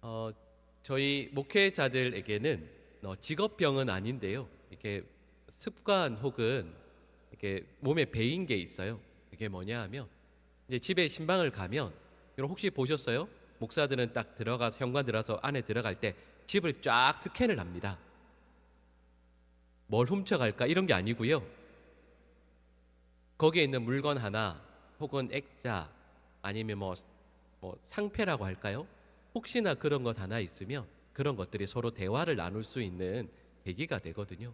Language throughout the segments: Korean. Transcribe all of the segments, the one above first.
어, 저희 목회자들에게는 직업병은 아닌데요. 이렇게 습관 혹은 이렇게 몸에 배인 게 있어요. 이게 뭐냐 하면 이제 집에 신방을 가면 여러분 혹시 보셨어요? 목사들은 딱 들어가서 현관 들어서 안에 들어갈 때 집을 쫙 스캔을 합니다. 뭘 훔쳐갈까 이런 게 아니고요. 거기에 있는 물건 하나 혹은 액자 아니면 뭐 상패라고 할까요? 혹시나 그런 것 하나 있으면 그런 것들이 서로 대화를 나눌 수 있는 계기가 되거든요.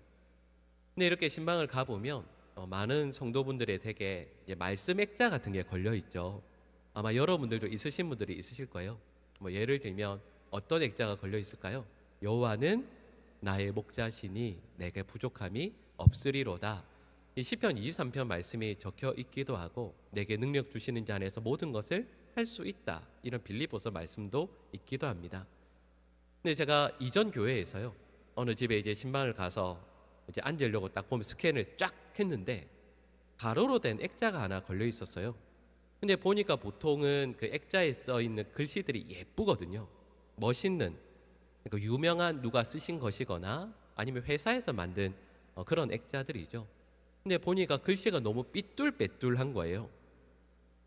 근데 이렇게 신방을 가보면 많은 성도분들의 되게 말씀 액자 같은 게 걸려 있죠. 아마 여러분들도 있으신 분들이 있으실 거예요. 뭐 예를 들면 어떤 액자가 걸려 있을까요? 여호와는 나의 목자시니 내게 부족함이 없으리로다. 이 시편 23편 말씀이 적혀 있기도 하고 내게 능력 주시는 자 안에서 모든 것을 할 수 있다. 이런 빌립보서 말씀도 있기도 합니다. 근데 제가 이전 교회에서요. 어느 집에 이제 신방을 가서 이제 앉으려고 딱 보면 스캔을 쫙 했는데 가로로 된 액자가 하나 걸려 있었어요. 근데 보니까 보통은 그 액자에 써 있는 글씨들이 예쁘거든요. 멋있는 그 유명한 누가 쓰신 것이거나 아니면 회사에서 만든 그런 액자들이죠. 근데 보니까 글씨가 너무 삐뚤빼뚤한 거예요.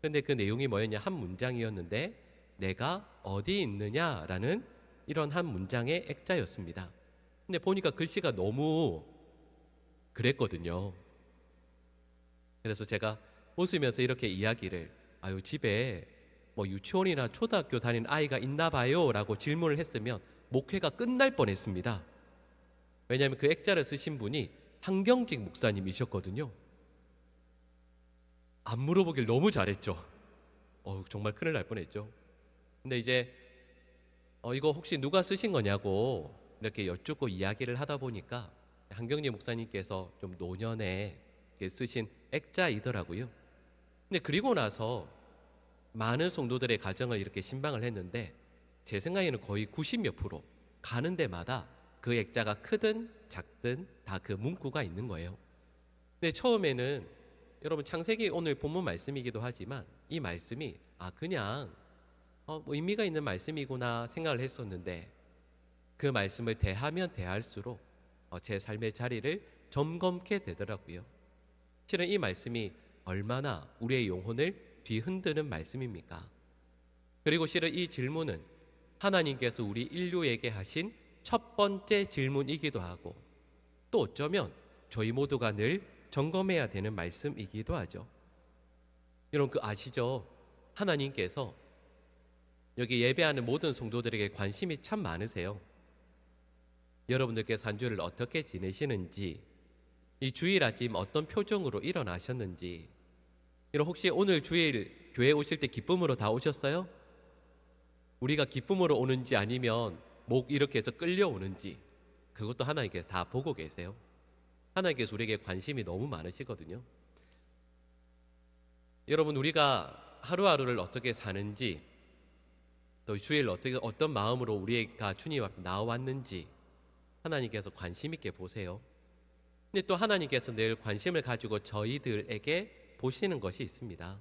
근데 그 내용이 뭐였냐 한 문장이었는데 내가 어디 있느냐라는 이런 한 문장의 액자였습니다. 근데 보니까 글씨가 너무 그랬거든요. 그래서 제가 웃으면서 이렇게 이야기를 아유 집에 뭐 유치원이나 초등학교 다니는 아이가 있나 봐요 라고 질문을 했으면 목회가 끝날 뻔했습니다. 왜냐하면 그 액자를 쓰신 분이 한경직 목사님이셨거든요. 안 물어보길 너무 잘했죠. 정말 큰일 날 뻔했죠. 근데 이제 이거 혹시 누가 쓰신 거냐고 이렇게 여쭙고 이야기를 하다 보니까 한경직 목사님께서 좀 노년에 쓰신 액자이더라고요. 근데 그리고 나서 많은 성도들의 가정을 이렇게 신방을 했는데 제 생각에는 거의 90몇 프로 가는 데마다 그 액자가 크든 작든 다 그 문구가 있는 거예요. 근데 처음에는 여러분 창세기 오늘 본문 말씀이기도 하지만 이 말씀이 그냥 뭐 의미가 있는 말씀이구나 생각을 했었는데 그 말씀을 대하면 대할수록 제 삶의 자리를 점검게 되더라고요. 실은 이 말씀이 얼마나 우리의 영혼을 뒤흔드는 말씀입니까? 그리고 실은 이 질문은 하나님께서 우리 인류에게 하신 첫 번째 질문이기도 하고 또 어쩌면 저희 모두가 늘 점검해야 되는 말씀이기도 하죠. 여러분 그 아시죠? 하나님께서 여기 예배하는 모든 성도들에게 관심이 참 많으세요. 여러분들께서 한 주를 어떻게 지내시는지, 이 주일 아침 어떤 표정으로 일어나셨는지, 여러분 혹시 오늘 주일 교회 오실 때 기쁨으로 다 오셨어요? 우리가 기쁨으로 오는지 아니면 목 이렇게 해서 끌려오는지 그것도 하나님께서 다 보고 계세요. 하나님께서 우리에게 관심이 너무 많으시거든요. 여러분 우리가 하루하루를 어떻게 사는지 또 주일 어떤 마음으로 우리가 주님 앞에 나왔는지 하나님께서 관심 있게 보세요. 근데 또 하나님께서 늘 관심을 가지고 저희들에게 보시는 것이 있습니다.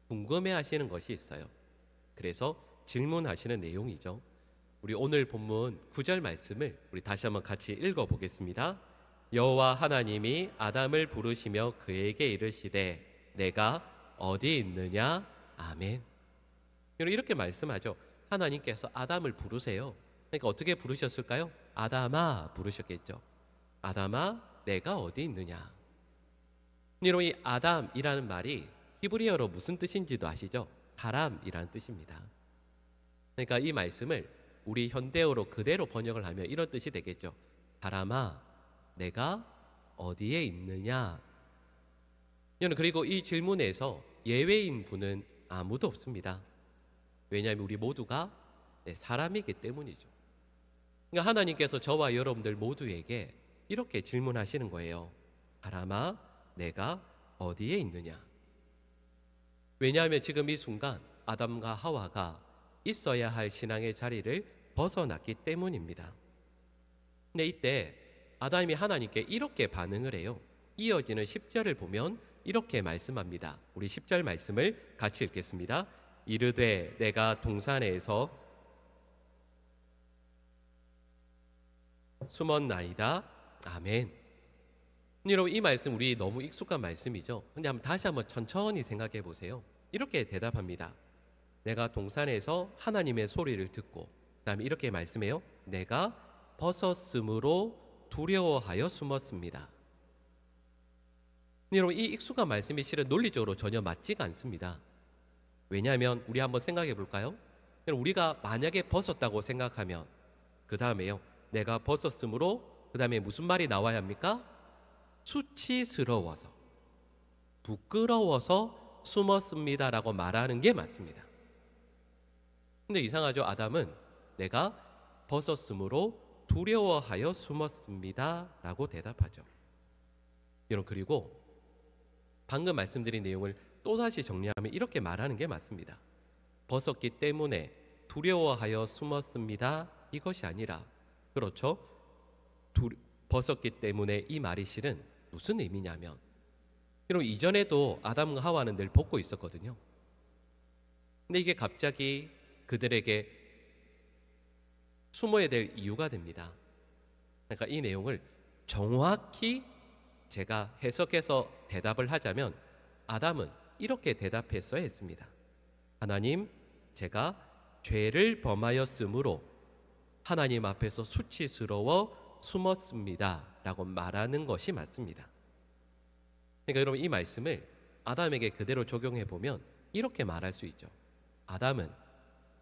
궁금해 하시는 것이 있어요. 그래서 질문하시는 내용이죠. 우리 오늘 본문 9절 말씀을 우리 다시 한번 같이 읽어보겠습니다. 여호와 하나님이 아담을 부르시며 그에게 이르시되 내가 어디 있느냐 아멘. 이렇게 말씀하죠. 하나님께서 아담을 부르세요. 그러니까 어떻게 부르셨을까요? 아담아 부르셨겠죠. 아담아 내가 어디 있느냐. 여러분 이 아담이라는 말이 히브리어로 무슨 뜻인지도 아시죠? 사람이라는 뜻입니다. 그러니까 이 말씀을 우리 현대어로 그대로 번역을 하면 이런 뜻이 되겠죠. 사람아 내가 어디에 있느냐. 그리고 이 질문에서 예외인 분은 아무도 없습니다. 왜냐하면 우리 모두가 사람이기 때문이죠. 그러니까 하나님께서 저와 여러분들 모두에게 이렇게 질문하시는 거예요. 사람아 내가 어디에 있느냐. 왜냐하면 지금 이 순간 아담과 하와가 있어야 할 신앙의 자리를 벗어났기 때문입니다. 근데 이때 아담이 하나님께 이렇게 반응을 해요. 이어지는 10절을 보면 이렇게 말씀합니다. 우리 10절 말씀을 같이 읽겠습니다. 이르되 내가 동산에서 숨었나이다. 아멘. 여러분, 이 말씀 우리 너무 익숙한 말씀이죠. 근데 다시 한번 천천히 생각해 보세요. 이렇게 대답합니다. 내가 동산에서 하나님의 소리를 듣고, 그다음에 이렇게 말씀해요. 내가 벗었으므로 두려워하여 숨었습니다. 여러분, 이 익숙한 말씀이 실은 논리적으로 전혀 맞지가 않습니다. 왜냐하면 우리 한번 생각해 볼까요? 우리가 만약에 벗었다고 생각하면 그 다음에요, 내가 벗었으므로 그 다음에 무슨 말이 나와야 합니까? 수치스러워서, 부끄러워서 숨었습니다라고 말하는 게 맞습니다. 근데 이상하죠? 아담은 내가 벗었으므로 두려워하여 숨었습니다라고 대답하죠. 여러분, 그리고 방금 말씀드린 내용을 또다시 정리하면 이렇게 말하는 게 맞습니다. 벗었기 때문에 두려워하여 숨었습니다, 이것이 아니라, 그렇죠? 벗었기 때문에, 이 말이 실은 무슨 의미냐면, 여러분, 이전에도 아담과 하와는 늘 벗고 있었거든요. 근데 이게 갑자기 그들에게 숨어야 될 이유가 됩니다. 그러니까 이 내용을 정확히 제가 해석해서 대답을 하자면, 아담은 이렇게 대답했어야 했습니다. 하나님, 제가 죄를 범하였으므로 하나님 앞에서 수치스러워 숨었습니다 라고 말하는 것이 맞습니다. 그러니까 여러분, 이 말씀을 아담에게 그대로 적용해 보면 이렇게 말할 수 있죠. 아담은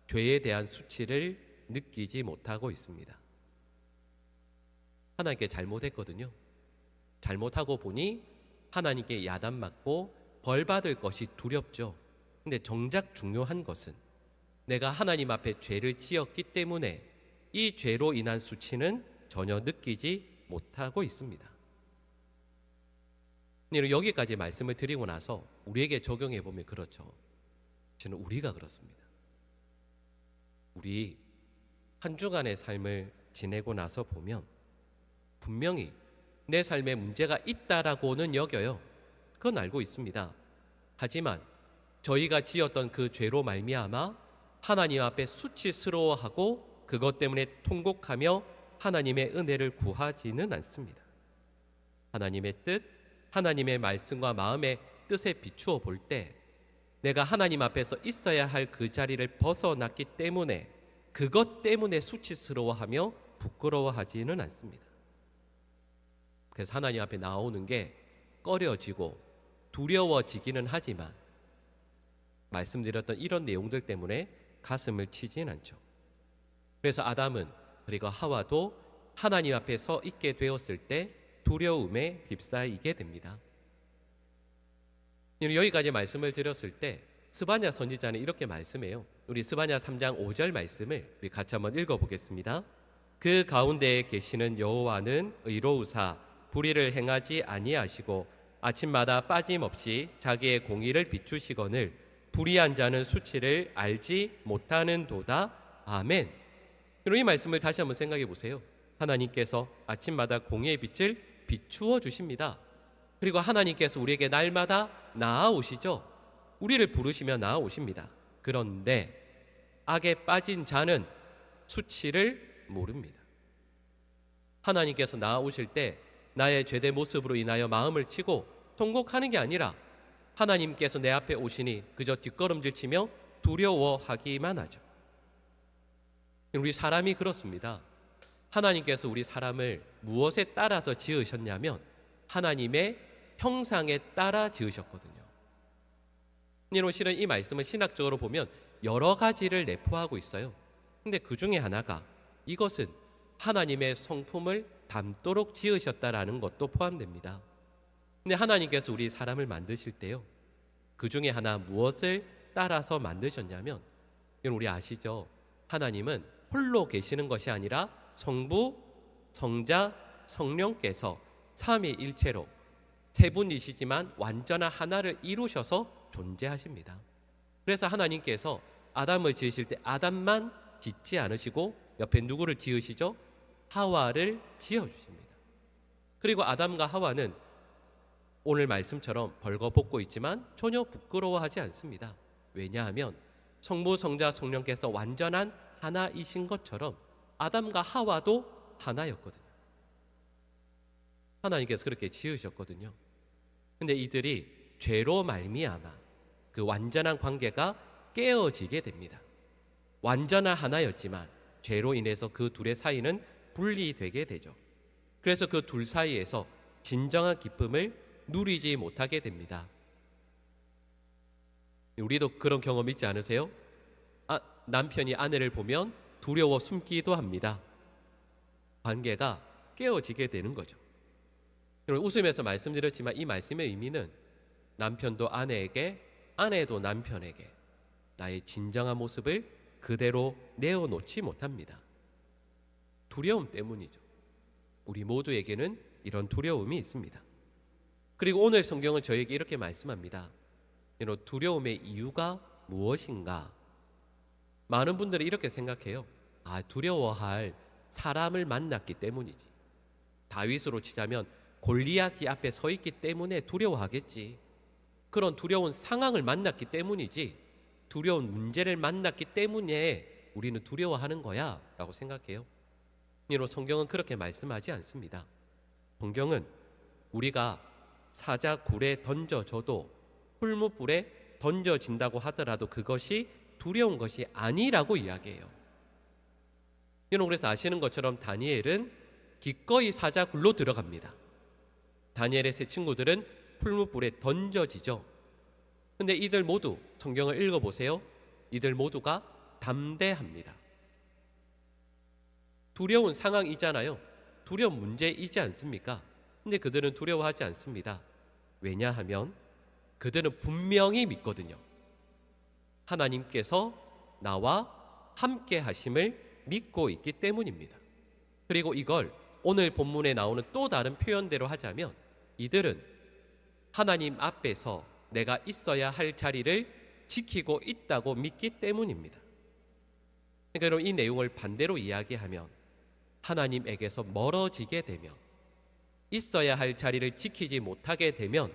죄에 대한 수치를 느끼지 못하고 있습니다. 하나님께 잘못했거든요. 잘못하고 보니 하나님께 야단맞고 벌받을 것이 두렵죠. 근데 정작 중요한 것은 내가 하나님 앞에 죄를 지었기 때문에 이 죄로 인한 수치는 전혀 느끼지 못하고 있습니다. 여기까지 말씀을 드리고 나서 우리에게 적용해 보면 그렇죠. 저는 우리가 그렇습니다. 우리 한 주간의 삶을 지내고 나서 보면 분명히 내 삶에 문제가 있다라고는 여겨요. 그건 알고 있습니다. 하지만 저희가 지었던 그 죄로 말미암아 하나님 앞에 수치스러워하고 그것 때문에 통곡하며 하나님의 은혜를 구하지는 않습니다. 하나님의 뜻, 하나님의 말씀과 마음의 뜻에 비추어 볼 때 내가 하나님 앞에서 있어야 할 그 자리를 벗어났기 때문에 그것 때문에 수치스러워하며 부끄러워하지는 않습니다. 그래서 하나님 앞에 나오는 게 꺼려지고 두려워지기는 하지만 말씀드렸던 이런 내용들 때문에 가슴을 치진 않죠. 그래서 아담은, 그리고 하와도 하나님 앞에 서 있게 되었을 때 두려움에 휩싸이게 됩니다. 여기까지 말씀을 드렸을 때 스바냐 선지자는 이렇게 말씀해요. 우리 스바냐 3장 5절 말씀을 우리 같이 한번 읽어보겠습니다. 그 가운데에 계시는 여호와는 의로우사 불의를 행하지 아니하시고 아침마다 빠짐없이 자기의 공의를 비추시거늘 불의한 자는 수치를 알지 못하는도다. 아멘. 이 말씀을 다시 한번 생각해 보세요. 하나님께서 아침마다 공의의 빛을 비추어 주십니다. 그리고 하나님께서 우리에게 날마다 나아오시죠. 우리를 부르시며 나아오십니다. 그런데 악에 빠진 자는 수치를 모릅니다. 하나님께서 나아오실 때 나의 죄된 모습으로 인하여 마음을 치고 통곡하는 게 아니라 하나님께서 내 앞에 오시니 그저 뒷걸음질 치며 두려워하기만 하죠. 우리 사람이 그렇습니다. 하나님께서 우리 사람을 무엇에 따라서 지으셨냐면 하나님의 형상에 따라 지으셨거든요. 여러분, 실은 이 말씀은 신학적으로 보면 여러 가지를 내포하고 있어요. 근데 그 중에 하나가 이것은 하나님의 성품을 담도록 지으셨다라는 것도 포함됩니다. 근데 하나님께서 우리 사람을 만드실 때요, 그 중에 하나 무엇을 따라서 만드셨냐면, 여러분 우리 아시죠? 하나님은 홀로 계시는 것이 아니라 성부, 성자, 성령께서 삼위일체로 세 분이시지만 완전한 하나를 이루셔서 존재하십니다. 그래서 하나님께서 아담을 지으실 때 아담만 짓지 않으시고 옆에 누구를 지으시죠? 하와를 지어주십니다. 그리고 아담과 하와는 오늘 말씀처럼 벌거벗고 있지만 전혀 부끄러워하지 않습니다. 왜냐하면 성부, 성자, 성령께서 완전한 하나이신 것처럼 아담과 하와도 하나였거든요. 하나님께서 그렇게 지으셨거든요. 근데 이들이 죄로 말미암아 그 완전한 관계가 깨어지게 됩니다. 완전한 하나였지만 죄로 인해서 그 둘의 사이는 분리되게 되죠. 그래서 그 둘 사이에서 진정한 기쁨을 누리지 못하게 됩니다. 우리도 그런 경험 있지 않으세요? 남편이 아내를 보면 두려워 숨기도 합니다. 관계가 깨어지게 되는 거죠. 웃으면서 말씀드렸지만 이 말씀의 의미는 남편도 아내에게, 아내도 남편에게 나의 진정한 모습을 그대로 내어놓지 못합니다. 두려움 때문이죠. 우리 모두에게는 이런 두려움이 있습니다. 그리고 오늘 성경은 저에게 이렇게 말씀합니다. 두려움의 이유가 무엇인가? 많은 분들이 이렇게 생각해요. 두려워할 사람을 만났기 때문이지. 다윗으로 치자면 골리앗이 앞에 서 있기 때문에 두려워하겠지. 그런 두려운 상황을 만났기 때문이지. 두려운 문제를 만났기 때문에 우리는 두려워하는 거야 라고 생각해요. 성경은 그렇게 말씀하지 않습니다. 성경은 우리가 사자굴에 던져져도 풀무불에 던져진다고 하더라도 그것이 두려운 것이 아니라고 이야기해요. 그래서 아시는 것처럼 다니엘은 기꺼이 사자굴로 들어갑니다. 다니엘의 세 친구들은 풀무불에 던져지죠. 근데 이들 모두 성경을 읽어보세요. 이들 모두가 담대합니다. 두려운 상황이잖아요. 두려운 문제이지 않습니까? 근데 그들은 두려워하지 않습니다. 왜냐하면 그들은 분명히 믿거든요. 하나님께서 나와 함께 하심을 믿고 있기 때문입니다. 그리고 이걸 오늘 본문에 나오는 또 다른 표현대로 하자면 이들은 하나님 앞에서 내가 있어야 할 자리를 지키고 있다고 믿기 때문입니다. 그러니까 여러분, 이 내용을 반대로 이야기하면 하나님에게서 멀어지게 되면, 있어야 할 자리를 지키지 못하게 되면,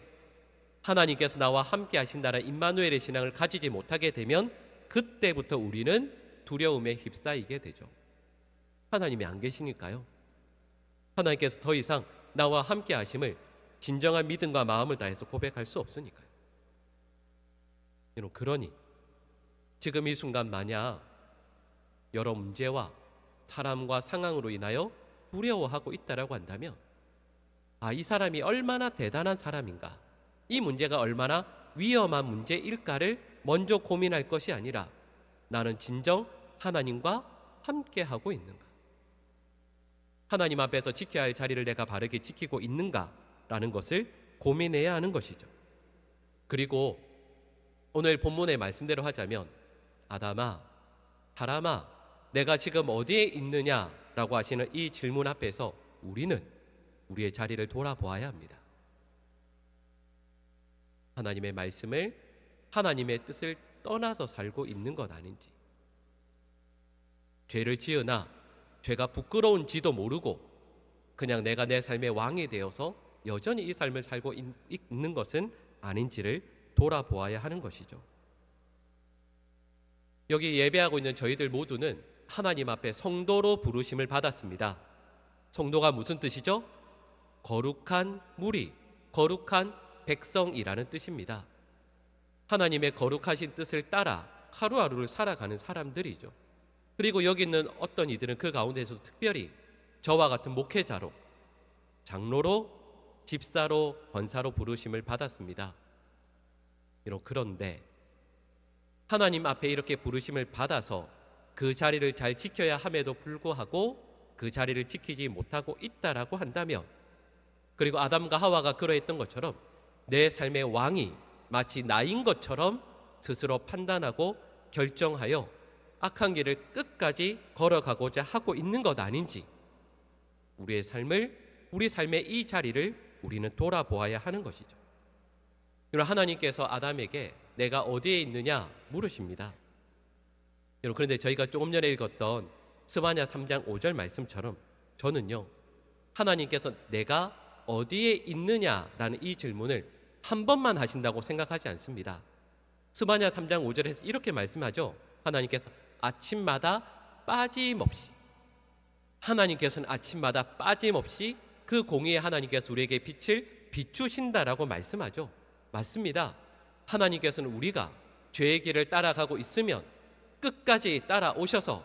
하나님께서 나와 함께 하신다는 임마누엘의 신앙을 가지지 못하게 되면 그때부터 우리는 두려움에 휩싸이게 되죠. 하나님이 안 계시니까요. 하나님께서 더 이상 나와 함께 하심을 진정한 믿음과 마음을 다해서 고백할 수 없으니까요. 그러니 지금 이 순간 만약 여러 문제와 사람과 상황으로 인하여 두려워하고 있다라고 한다면 이 사람이 얼마나 대단한 사람인가, 이 문제가 얼마나 위험한 문제일까를 먼저 고민할 것이 아니라 나는 진정 하나님과 함께하고 있는가, 하나님 앞에서 지켜야 할 자리를 내가 바르게 지키고 있는가라는 것을 고민해야 하는 것이죠. 그리고 오늘 본문의 말씀대로 하자면 아담아, 사람아, 내가 지금 어디에 있느냐라고 하시는 이 질문 앞에서 우리는 우리의 자리를 돌아보아야 합니다. 하나님의 말씀을, 하나님의 뜻을 떠나서 살고 있는 것 아닌지, 죄를 지으나 죄가 부끄러운지도 모르고 그냥 내가 내 삶의 왕이 되어서 여전히 이 삶을 살고 있는 것은 아닌지를 돌아보아야 하는 것이죠. 여기 예배하고 있는 저희들 모두는 하나님 앞에 성도로 부르심을 받았습니다. 성도가 무슨 뜻이죠? 거룩한 무리, 거룩한 백성이라는 뜻입니다. 하나님의 거룩하신 뜻을 따라 하루하루를 살아가는 사람들이죠. 그리고 여기 있는 어떤 이들은 그 가운데서도 특별히 저와 같은 목회자로, 장로로, 집사로, 권사로 부르심을 받았습니다. 그런데 하나님 앞에 이렇게 부르심을 받아서 그 자리를 잘 지켜야 함에도 불구하고 그 자리를 지키지 못하고 있다라고 한다면, 그리고 아담과 하와가 그러했던 것처럼 내 삶의 왕이 마치 나인 것처럼 스스로 판단하고 결정하여 악한 길을 끝까지 걸어가고자 하고 있는 것 아닌지, 우리 삶의 이 자리를 우리는 돌아보아야 하는 것이죠. 그리고 하나님께서 아담에게 내가 어디에 있느냐 물으십니다. 그런데 저희가 조금 전에 읽었던 스바냐 3장 5절 말씀처럼 저는요, 하나님께서 내가 어디에 있느냐라는 이 질문을 한 번만 하신다고 생각하지 않습니다. 스바냐 3장 5절에서 이렇게 말씀하죠. 하나님께서 아침마다 빠짐없이, 하나님께서는 아침마다 빠짐없이 그 공의의 하나님께서 우리에게 빛을 비추신다라고 말씀하죠. 맞습니다. 하나님께서는 우리가 죄의 길을 따라가고 있으면 끝까지 따라오셔서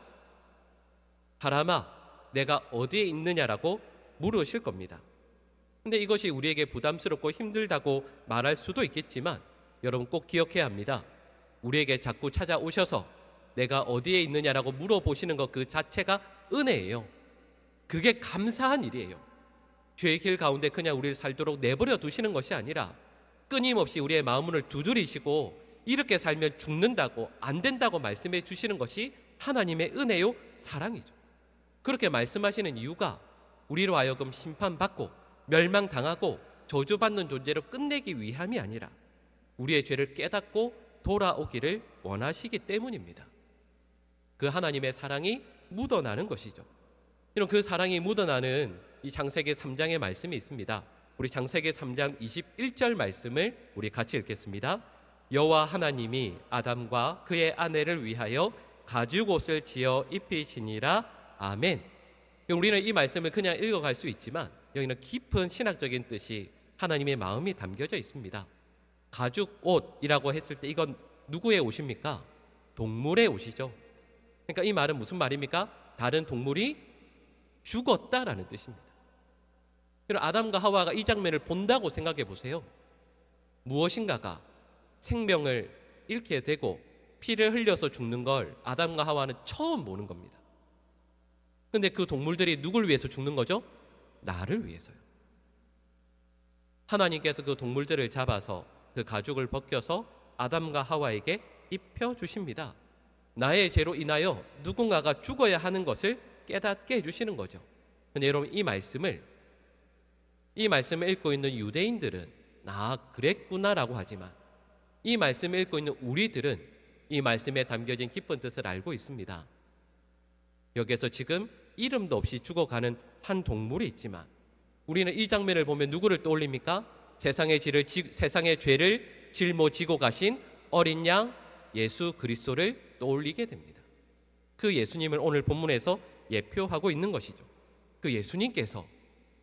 사람아 내가 어디에 있느냐라고 물으실 겁니다. 근데 이것이 우리에게 부담스럽고 힘들다고 말할 수도 있겠지만 여러분 꼭 기억해야 합니다. 우리에게 자꾸 찾아오셔서 내가 어디에 있느냐라고 물어보시는 것 그 자체가 은혜예요. 그게 감사한 일이에요. 죄의 길 가운데 그냥 우리를 살도록 내버려 두시는 것이 아니라 끊임없이 우리의 마음을 두드리시고 이렇게 살면 죽는다고 안 된다고 말씀해 주시는 것이 하나님의 은혜요 사랑이죠. 그렇게 말씀하시는 이유가 우리로 하여금 심판받고 멸망당하고 저주받는 존재로 끝내기 위함이 아니라 우리의 죄를 깨닫고 돌아오기를 원하시기 때문입니다. 그 하나님의 사랑이 묻어나는 것이죠. 이런 그 사랑이 묻어나는 이 창세기 3장의 말씀이 있습니다. 우리 창세기 3장 21절 말씀을 우리 같이 읽겠습니다. 여호와 하나님이 아담과 그의 아내를 위하여 가죽옷을 지어 입히시니라. 아멘. 우리는 이 말씀을 그냥 읽어갈 수 있지만 여기는 깊은 신학적인 뜻이 하나님의 마음이 담겨져 있습니다. 가죽옷이라고 했을 때 이건 누구의 옷입니까? 동물의 옷이죠. 그러니까 이 말은 무슨 말입니까? 다른 동물이 죽었다라는 뜻입니다. 그럼 아담과 하와가 이 장면을 본다고 생각해 보세요. 무엇인가가 생명을 잃게 되고 피를 흘려서 죽는 걸 아담과 하와는 처음 보는 겁니다. 근데 그 동물들이 누굴 위해서 죽는 거죠? 나를 위해서요. 하나님께서 그 동물들을 잡아서 그 가죽을 벗겨서 아담과 하와에게 입혀주십니다. 나의 죄로 인하여 누군가가 죽어야 하는 것을 깨닫게 해주시는 거죠. 근데 여러분 이 말씀을 읽고 있는 유대인들은 그랬구나라고 하지만 이 말씀을 읽고 있는 우리들은 이 말씀에 담겨진 깊은 뜻을 알고 있습니다. 여기에서 지금 이름도 없이 죽어가는 한 동물이 있지만 우리는 이 장면을 보면 누구를 떠올립니까? 세상의 죄를 짊어지고 가신 어린 양 예수 그리스도를 떠올리게 됩니다. 그 예수님을 오늘 본문에서 예표하고 있는 것이죠. 그 예수님께서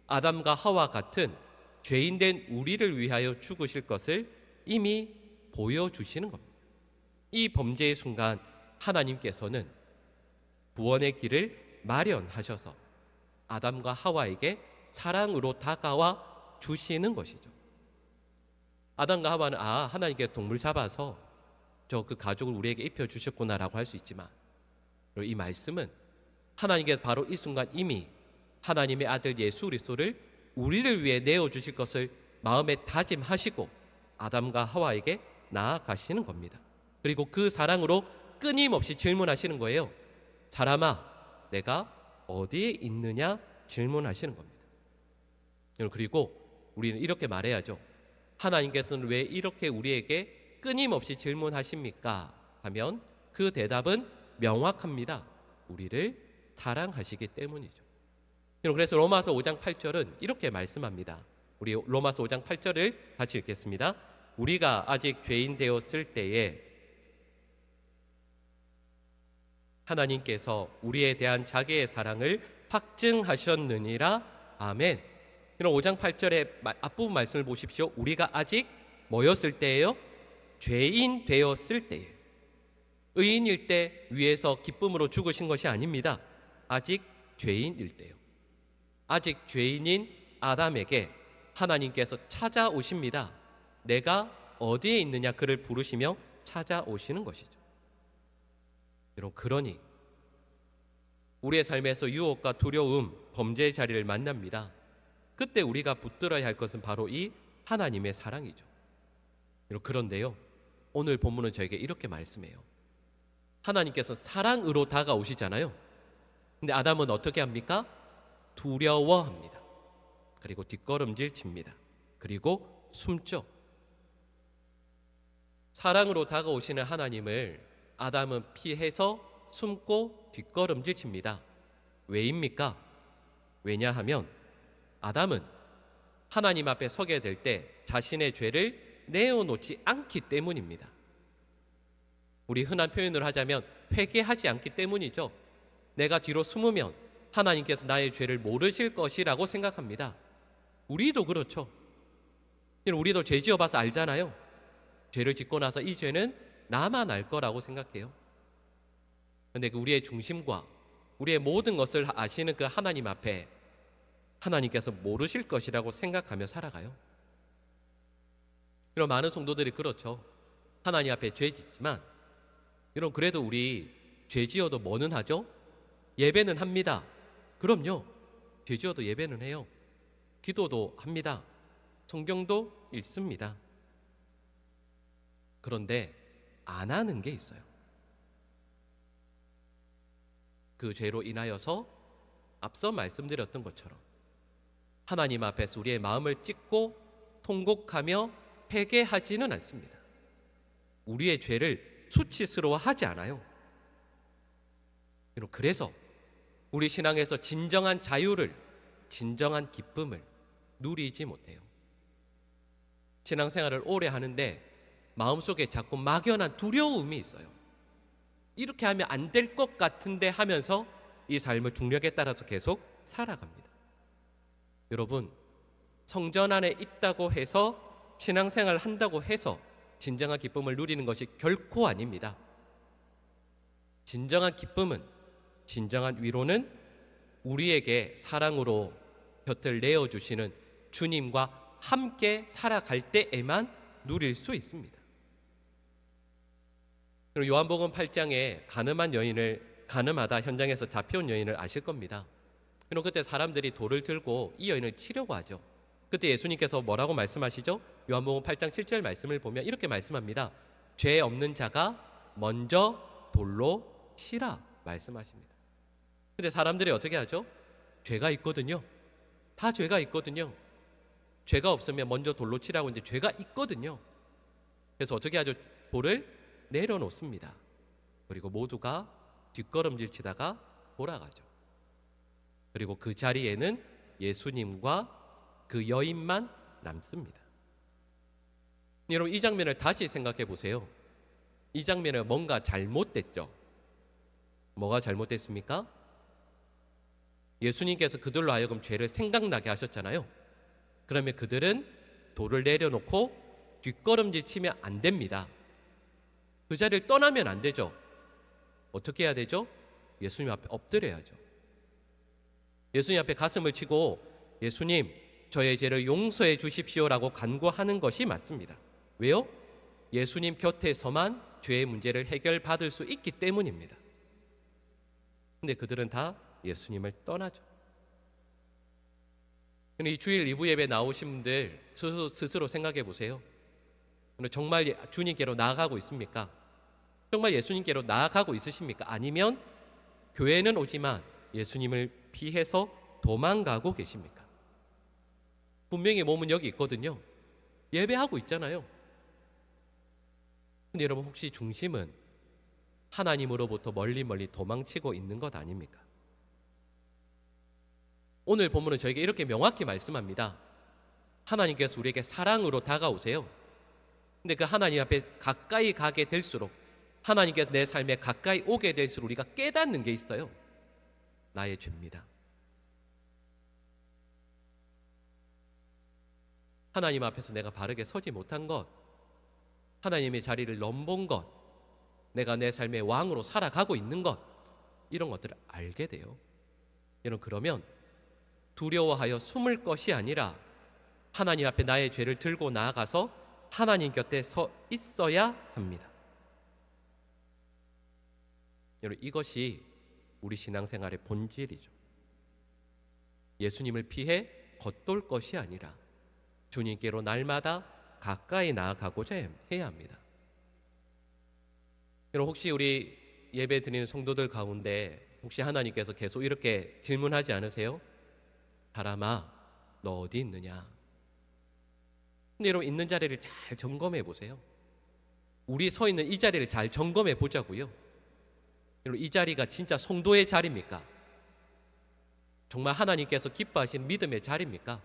아담과 하와 같은 죄인된 우리를 위하여 죽으실 것을 이미 보여주시는 겁니다. 이 범죄의 순간 하나님께서는 구원의 길을 마련하셔서 아담과 하와에게 사랑으로 다가와 주시는 것이죠. 아담과 하와는 하나님께서 동물 잡아서 그 가죽을 우리에게 입혀주셨구나라고 할 수 있지만 이 말씀은 하나님께서 바로 이 순간 이미 하나님의 아들 예수 그리스도를 우리를 위해 내어주실 것을 마음에 다짐하시고 아담과 하와에게 나아가시는 겁니다. 그리고 그 사랑으로 끊임없이 질문하시는 거예요. 사람아 내가 어디에 있느냐 질문하시는 겁니다. 그리고 우리는 이렇게 말해야죠. 하나님께서는 왜 이렇게 우리에게 끊임없이 질문하십니까? 하면 그 대답은 명확합니다. 우리를 사랑하시기 때문이죠. 그래서 로마서 5장 8절은 이렇게 말씀합니다. 우리 로마서 5장 8절을 같이 읽겠습니다. 우리가 아직 죄인 되었을 때에 하나님께서 우리에 대한 자기의 사랑을 확증하셨느니라. 아멘. 그럼 5장 8절의 앞부분 말씀을 보십시오. 우리가 아직 뭐였을 때예요? 죄인 되었을 때에. 의인일 때 위에서 기쁨으로 죽으신 것이 아닙니다. 아직 죄인일 때요. 아직 죄인인 아담에게 하나님께서 찾아오십니다. 내가 어디에 있느냐 그를 부르시며 찾아오시는 것이죠. 여러분 그러니 우리의 삶에서 유혹과 두려움, 범죄의 자리를 만납니다. 그때 우리가 붙들어야 할 것은 바로 이 하나님의 사랑이죠. 여러분 그런데요 오늘 본문은 저에게 이렇게 말씀해요. 하나님께서 사랑으로 다가오시잖아요. 근데 아담은 어떻게 합니까? 두려워합니다. 그리고 뒷걸음질 칩니다. 그리고 숨죠. 사랑으로 다가오시는 하나님을 아담은 피해서 숨고 뒷걸음질 칩니다. 왜입니까? 왜냐하면 아담은 하나님 앞에 서게 될 때 자신의 죄를 내어놓지 않기 때문입니다. 우리 흔한 표현을 하자면 회개하지 않기 때문이죠. 내가 뒤로 숨으면 하나님께서 나의 죄를 모르실 것이라고 생각합니다. 우리도 그렇죠. 우리도 죄 지어봐서 알잖아요. 죄를 짓고 나서 이 죄는 나만 알 거라고 생각해요. 그런데 우리의 중심과 우리의 모든 것을 아시는 그 하나님 앞에 하나님께서 모르실 것이라고 생각하며 살아가요. 이런 많은 성도들이 그렇죠. 하나님 앞에 죄 짓지만 여러분, 그래도 우리 죄 지어도 뭐는 하죠? 예배는 합니다. 그럼요. 죄 지어도 예배는 해요. 기도도 합니다. 성경도 읽습니다. 그런데 안 하는 게 있어요. 그 죄로 인하여서 앞서 말씀드렸던 것처럼 하나님 앞에서 우리의 마음을 찢고 통곡하며 회개하지는 않습니다. 우리의 죄를 수치스러워하지 않아요. 그래서 우리 신앙에서 진정한 자유를, 진정한 기쁨을 누리지 못해요. 신앙생활을 오래 하는데 마음속에 자꾸 막연한 두려움이 있어요. 이렇게 하면 안 될 것 같은데 하면서 이 삶을 중력에 따라서 계속 살아갑니다. 여러분, 성전 안에 있다고 해서 신앙생활을 한다고 해서 진정한 기쁨을 누리는 것이 결코 아닙니다. 진정한 기쁨은, 진정한 위로는 우리에게 사랑으로 곁을 내어주시는 주님과 함께 살아갈 때에만 누릴 수 있습니다. 그리고 요한복음 8장에 가늠하다 현장에서 잡혀온 여인을 아실 겁니다. 그리고 그때 사람들이 돌을 들고 이 여인을 치려고 하죠. 그때 예수님께서 뭐라고 말씀하시죠? 요한복음 8장 7절 말씀을 보면 이렇게 말씀합니다. 죄 없는 자가 먼저 돌로 치라 말씀하십니다. 근데 사람들이 어떻게 하죠? 죄가 있거든요. 다 죄가 있거든요. 죄가 없으면 먼저 돌로 치라고 이제 죄가 있거든요. 그래서 어떻게 하죠? 돌을 내려놓습니다. 그리고 모두가 뒷걸음질 치다가 돌아가죠. 그리고 그 자리에는 예수님과 그 여인만 남습니다. 여러분, 이 장면을 다시 생각해 보세요. 이 장면에 뭔가 잘못됐죠. 뭐가 잘못됐습니까? 예수님께서 그들로 하여금 죄를 생각나게 하셨잖아요. 그러면 그들은 돌을 내려놓고 뒷걸음질 치면 안 됩니다. 그 자리를 떠나면 안 되죠. 어떻게 해야 되죠? 예수님 앞에 엎드려야죠. 예수님 앞에 가슴을 치고 예수님, 저의 죄를 용서해 주십시오라고 간구하는 것이 맞습니다. 왜요? 예수님 곁에서만 죄의 문제를 해결받을 수 있기 때문입니다. 근데 그들은 다 예수님을 떠나죠. 이 주일 2부 예배 나오신 분들 스스로 생각해 보세요. 정말 주님께로 나아가고 있습니까? 정말 예수님께로 나아가고 있으십니까? 아니면 교회는 오지만 예수님을 피해서 도망가고 계십니까? 분명히 몸은 여기 있거든요. 예배하고 있잖아요. 근데 여러분, 혹시 중심은 하나님으로부터 멀리 도망치고 있는 것 아닙니까? 오늘 본문은 저에게 이렇게 명확히 말씀합니다. 하나님께서 우리에게 사랑으로 다가오세요. 근데 그 하나님 앞에 가까이 가게 될수록, 하나님께서 내 삶에 가까이 오게 될수록 우리가 깨닫는 게 있어요. 나의 죄입니다. 하나님 앞에서 내가 바르게 서지 못한 것, 하나님의 자리를 넘본 것, 내가 내 삶의 왕으로 살아가고 있는 것, 이런 것들을 알게 돼요. 여러분, 그러면 두려워하여 숨을 것이 아니라 하나님 앞에 나의 죄를 들고 나아가서 하나님 곁에 서 있어야 합니다. 여러분, 이것이 우리 신앙생활의 본질이죠. 예수님을 피해 겉돌 것이 아니라 주님께로 날마다 가까이 나아가고자 해야 합니다. 여러분, 혹시 우리 예배 드리는 성도들 가운데 혹시 하나님께서 계속 이렇게 질문하지 않으세요? 사람아, 너 어디 있느냐? 근데 여러분, 있는 자리를 잘 점검해 보세요. 우리 서 있는 이 자리를 잘 점검해 보자고요. 여러분, 이 자리가 진짜 성도의 자리입니까? 정말 하나님께서 기뻐하시는 믿음의 자리입니까?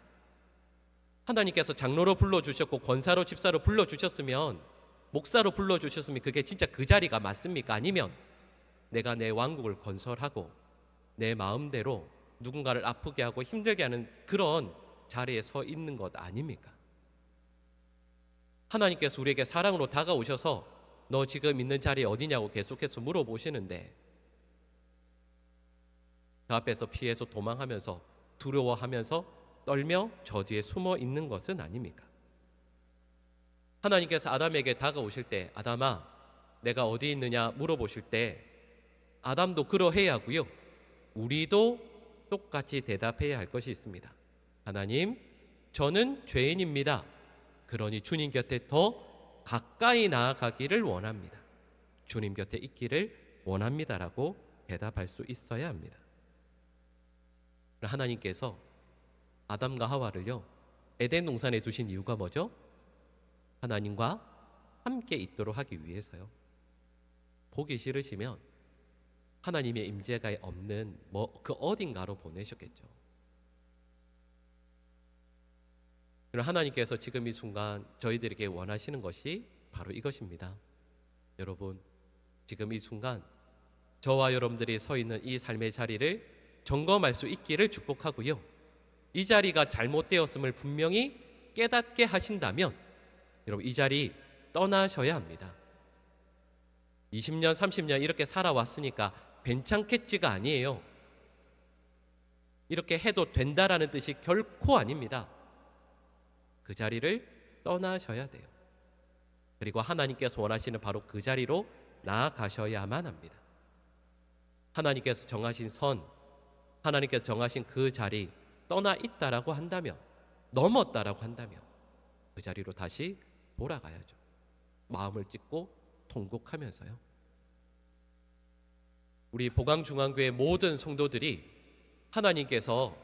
하나님께서 장로로 불러주셨고 권사로 집사로 불러주셨으면, 목사로 불러주셨으면 그게 진짜 그 자리가 맞습니까? 아니면 내가 내 왕국을 건설하고 내 마음대로 누군가를 아프게 하고 힘들게 하는 그런 자리에 서 있는 것 아닙니까? 하나님께서 우리에게 사랑으로 다가오셔서 너 지금 있는 자리 어디냐고 계속해서 물어보시는데 그 앞에서 피해서 도망하면서 두려워하면서 떨며 저 뒤에 숨어 있는 것은 아닙니까? 하나님께서 아담에게 다가오실 때 아담아 내가 어디 있느냐 물어보실 때 아담도 그러해야 하고요. 우리도 똑같이 대답해야 할 것이 있습니다. 하나님, 저는 죄인입니다. 그러니 주님 곁에 더 가까이 나아가기를 원합니다. 주님 곁에 있기를 원합니다라고 대답할 수 있어야 합니다. 하나님께서 아담과 하와를요 에덴 동산에 두신 이유가 뭐죠? 하나님과 함께 있도록 하기 위해서요. 보기 싫으시면 하나님의 임재가 없는 그 어딘가로 보내셨겠죠. 그럼 하나님께서 지금 이 순간 저희들에게 원하시는 것이 바로 이것입니다. 여러분, 지금 이 순간 저와 여러분들이 서 있는 이 삶의 자리를 점검할 수 있기를 축복하고요. 이 자리가 잘못되었음을 분명히 깨닫게 하신다면 여러분 이 자리 떠나셔야 합니다. 20년, 30년 이렇게 살아왔으니까 괜찮겠지가 아니에요. 이렇게 해도 된다라는 뜻이 결코 아닙니다. 그 자리를 떠나셔야 돼요. 그리고 하나님께서 원하시는 바로 그 자리로 나아가셔야만 합니다. 하나님께서 정하신 선, 하나님께서 정하신 그 자리 떠나 있다라고 한다면, 넘었다라고 한다면 그 자리로 다시 돌아가야죠. 마음을 찢고 통곡하면서요. 우리 보강중앙교회 모든 성도들이 하나님께서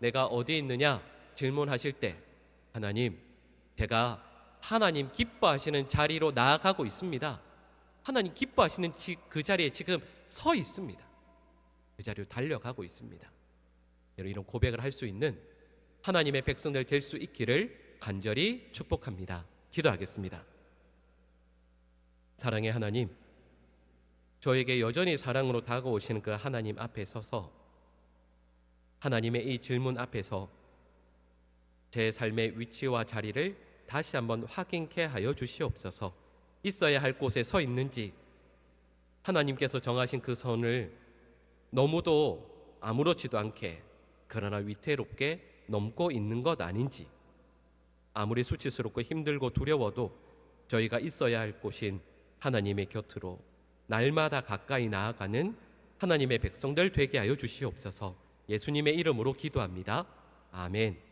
내가 어디 있느냐 질문하실 때 하나님, 제가 하나님 기뻐하시는 자리로 나아가고 있습니다. 하나님 기뻐하시는 그 자리에 지금 서 있습니다. 그 자리로 달려가고 있습니다. 이런 고백을 할 수 있는 하나님의 백성들 될 수 있기를 간절히 축복합니다. 기도하겠습니다. 사랑의 하나님, 저에게 여전히 사랑으로 다가오시는 그 하나님 앞에 서서 하나님의 이 질문 앞에서 제 삶의 위치와 자리를 다시 한번 확인케 하여 주시옵소서. 있어야 할 곳에 서 있는지, 하나님께서 정하신 그 선을 너무도 아무렇지도 않게 그러나 위태롭게 넘고 있는 것 아닌지, 아무리 수치스럽고 힘들고 두려워도 저희가 있어야 할 곳인 하나님의 곁으로 날마다 가까이 나아가는 하나님의 백성들 되게 하여 주시옵소서. 예수님의 이름으로 기도합니다. 아멘.